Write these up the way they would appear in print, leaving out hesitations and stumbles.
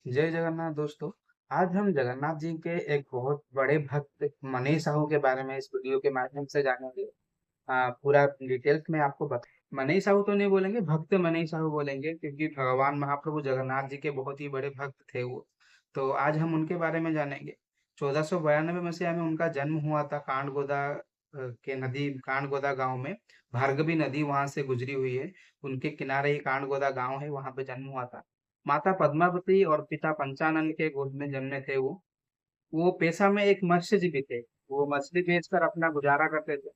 जय जगन्नाथ दोस्तों। आज हम जगन्नाथ जी के एक बहुत बड़े भक्त मनीष साहू के बारे में इस वीडियो के माध्यम से जानेंगे। पूरा डिटेल्स में आपको बता मनीष साहू तो नहीं बोलेंगे, भक्त मनीष साहू बोलेंगे, क्योंकि भगवान महाप्रभु जगन्नाथ जी के बहुत ही बड़े भक्त थे वो। तो आज हम उनके बारे में जानेंगे। 1492 मसीहा में उनका जन्म हुआ था कांडगोदा के नदी कांडगोदा गांव में। भार्गवी नदी वहां से गुजरी हुई है। उनके किनारे ही कांडगोदा गांव है, वहां पे जन्म हुआ था। माता पद्मावती और पिता पंचानन के गोद में जन्मे थे वो। वो पेशा में एक मत्स्यजीवी थे। वो मछली बेचकर अपना गुजारा करते थे।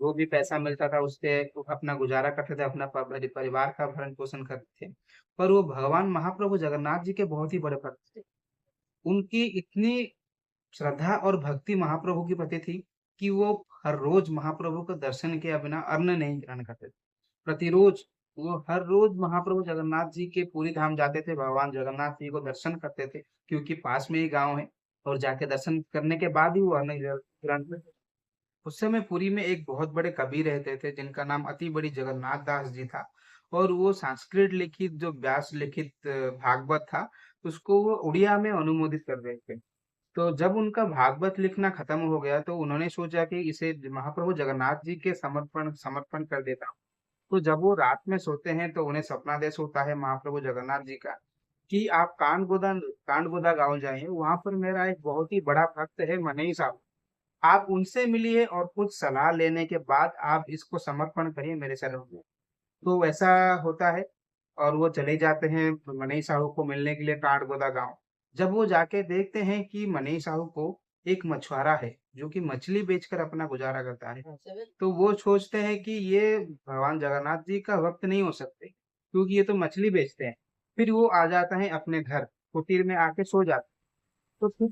जो भी पैसा मिलता था उससे वो अपना गुजारा करते थे, अपना परिवार का भरण पोषण करते थे। पर वो भगवान महाप्रभु जगन्नाथ जी के बहुत ही बड़े भक्त थे। उनकी इतनी श्रद्धा और भक्ति महाप्रभु के प्रति थी कि वो हर रोज महाप्रभु के दर्शन किए बिना अन्न नहीं ग्रहण करते थे। प्रतिरोज वो हर रोज महाप्रभु जगन्नाथ जी के पूरी धाम जाते थे, भगवान जगन्नाथ जी को दर्शन करते थे, क्योंकि पास में ही गांव है। और जाके दर्शन करने के बाद ही वो अन्न ग्रहण करते थे। उस समय पुरी में एक बहुत बड़े कवि रहते थे जिनका नाम अति बड़ी जगन्नाथ दास जी था। और वो संस्कृत लिखित जो व्यास लिखित भागवत था, उसको वो उड़िया में अनुमोदित कर रहे थे। तो जब उनका भागवत लिखना खत्म हो गया तो उन्होंने सोचा कि इसे महाप्रभु जगन्नाथ जी के समर्पण समर्पण कर देता हूँ। तो जब वो रात में सोते हैं तो उन्हें सपनादेश होता है महाप्रभु जगन्नाथ जी का कि आप कांडगोदा गांव जाइए, वहां पर मेरा एक बहुत ही बड़ा भक्त है मनीष साहब। आप उनसे मिलिए और कुछ सलाह लेने के बाद आप इसको समर्पण करिए मेरे चरणों में। तो वैसा होता है। और वो चले जाते हैं मनीष साहू को मिलने के लिए काठगोदा गांव। जब वो जाके देखते हैं कि मनीष साहू को एक मछुआरा है जो कि मछली बेचकर अपना गुजारा करता है, तो वो सोचते हैं कि ये भगवान जगन्नाथ जी का भक्त नहीं हो सकते, क्योंकि ये तो मछली बेचते हैं। फिर वो आ जाता है अपने घर, कुटीर में आके सो जाता है। तो फिर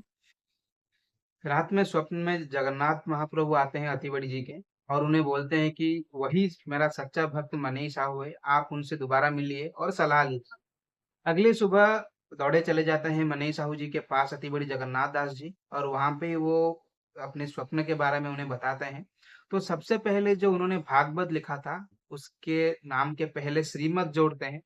रात में स्वप्न में जगन्नाथ महाप्रभु आते हैं अतिबड़ी जी के, और उन्हें बोलते हैं कि वही मेरा सच्चा भक्त मनीष साहू है, आप उनसे दोबारा मिलिए और सलाह लीजिए। अगली सुबह दौड़े चले जाते हैं मनीष साहू जी के पास अतिबड़ी जगन्नाथ दास जी, और वहां पे वो अपने स्वप्न के बारे में उन्हें बताते हैं। तो सबसे पहले जो उन्होंने भागवत लिखा था, उसके नाम के पहले श्रीमत जोड़ते हैं।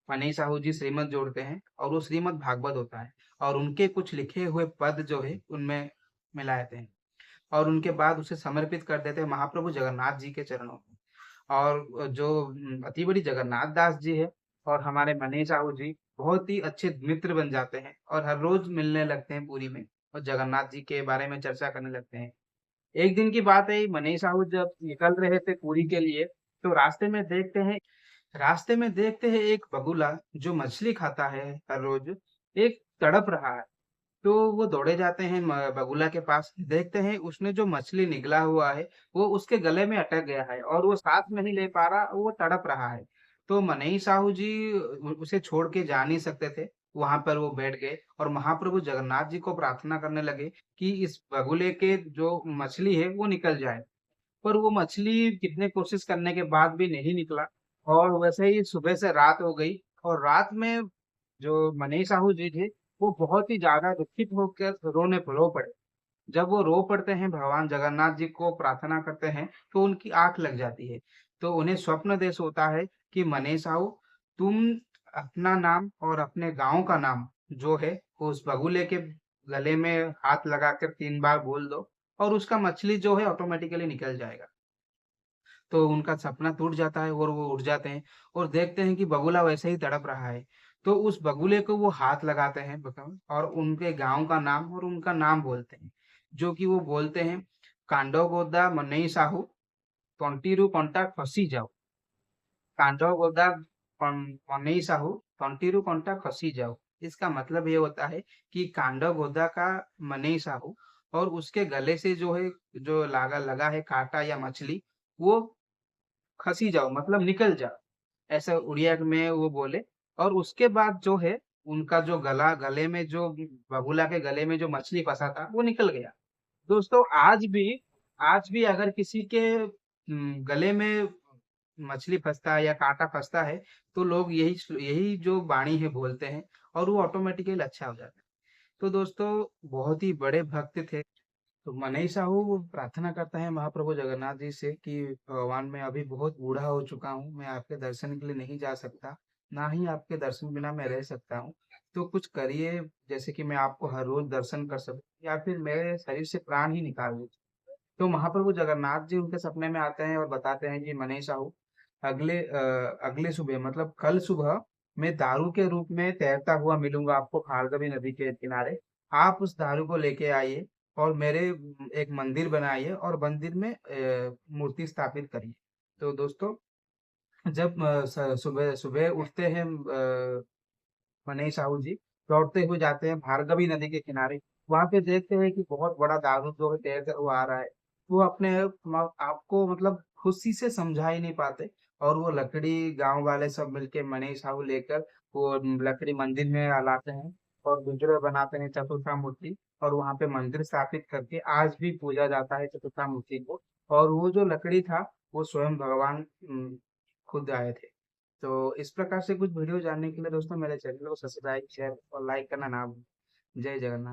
मनीष साहू जी श्रीमत जोड़ते हैं और वो श्रीमद् भागवत होता है। और उनके कुछ लिखे हुए पद जो है उनमें मिला देते हैं, और उनके बाद उसे समर्पित कर देते हैं महाप्रभु जगन्नाथ जी के चरणों में। और जो अति बड़ी जगन्नाथ दास जी है और हमारे मनीष साहू जी बहुत ही अच्छे मित्र बन जाते हैं, और हर रोज मिलने लगते हैं पुरी में, और जगन्नाथ जी के बारे में चर्चा करने लगते हैं। एक दिन की बात है, मनीष साहू जब निकल रहे थे पुरी के लिए, तो रास्ते में देखते हैं एक बगुला जो मछली खाता है हर रोज, एक तड़प रहा है। तो वो दौड़े जाते हैं बगुला के पास, देखते हैं उसने जो मछली निगला हुआ है वो उसके गले में अटक गया है और वो सांस नहीं ले पा रहा, वो तड़प रहा है। तो मनई साहू जी उसे छोड़ के जा नहीं सकते थे। वहां पर वो बैठ गए और महाप्रभु जगन्नाथ जी को प्रार्थना करने लगे कि इस बगुले के जो मछली है वो निकल जाए। पर वो मछली कितने कोशिश करने के बाद भी नहीं निकला। और वैसे ही सुबह से रात हो गई, और रात में जो मनीष साहू जी थे वो बहुत ही ज्यादा दुखित होकर रोने रो पड़े। जब वो रो पड़ते हैं, भगवान जगन्नाथ जी को प्रार्थना करते हैं, तो उनकी आंख लग जाती है। तो उन्हें स्वप्न देश होता है कि मनीष साहू, तुम अपना नाम और अपने गांव का नाम जो है वो उस बगुले के गले में हाथ लगाकर 3 बार बोल दो, और उसका मछली जो है ऑटोमेटिकली निकल जाएगा। तो उनका सपना टूट जाता है और वो उठ जाते हैं और देखते हैं कि बगुला वैसे ही तड़प रहा है। तो उस बगुले को वो हाथ लगाते हैं और उनके गाँव का नाम और उनका नाम बोलते हैं, जो कि वो बोलते हैं, कांडो गोदा मनई साहू, तंटीरू कंटा खसी जाओ। कांडो गोदा मनई साहू, तंटीरू कंटा खसी जाओ। इसका मतलब ये होता है कि कांडो गोदा का मनई साहू, और उसके गले से जो है, जो लगा लगा है कांटा या मछली, वो खसी जाओ मतलब निकल जाओ, ऐसा उड़िया में वो बोले। और उसके बाद जो है, उनका जो गले में जो बगुला के गले में जो मछली फंसा था वो निकल गया। दोस्तों आज भी अगर किसी के गले में मछली फंसता है या कांटा फंसता है, तो लोग यही यही जो वाणी है बोलते हैं, और वो ऑटोमेटिकली अच्छा हो जाता है। तो दोस्तों, बहुत ही बड़े भक्त थे। तो मनई साहू वो प्रार्थना करता है महाप्रभु जगन्नाथ जी से कि भगवान, मैं अभी बहुत बूढ़ा हो चुका हूँ, मैं आपके दर्शन के लिए नहीं जा सकता, ना ही आपके दर्शन बिना मैं रह सकता हूँ। तो कुछ करिए, जैसे कि मैं आपको हर रोज दर्शन कर सकूं, या फिर मेरे शरीर से प्राण ही निकाल दे। तो वहां पर वो जगन्नाथ जी उनके सपने में आते हैं और बताते हैं कि मनीष साहू, अगले सुबह मतलब कल सुबह मैं दारू के रूप में तैरता हुआ मिलूंगा आपको भार्गवी नदी के किनारे। आप उस दारू को लेके आइए और मेरे एक मंदिर बनाइए और मंदिर में मूर्ति स्थापित करिए। तो दोस्तों, जब सुबह सुबह उठते हैं मनीष साहू जी, दौड़ते हुए जाते हैं भार्गवी नदी के किनारे। वहां पे देखते हैं कि बहुत बड़ा दारू जो है तैरता हुआ आ रहा है। वो अपने आपको मतलब खुशी से समझा ही नहीं पाते, और वो लकड़ी गांव वाले सब मिलके मनीष साहू लेकर वो लकड़ी मंदिर में लाते हैं और विग्रह बनाते हैं चतुर्था मूर्ति, और वहां पे मंदिर स्थापित करके आज भी पूजा जाता है चतुर्था मूर्ति को। और वो जो लकड़ी था वो स्वयं भगवान खुद आए थे। तो इस प्रकार से कुछ वीडियो जानने के लिए दोस्तों मेरे चैनल को सब्सक्राइब शेयर और लाइक करना ना भूलें। जय जगन्नाथ।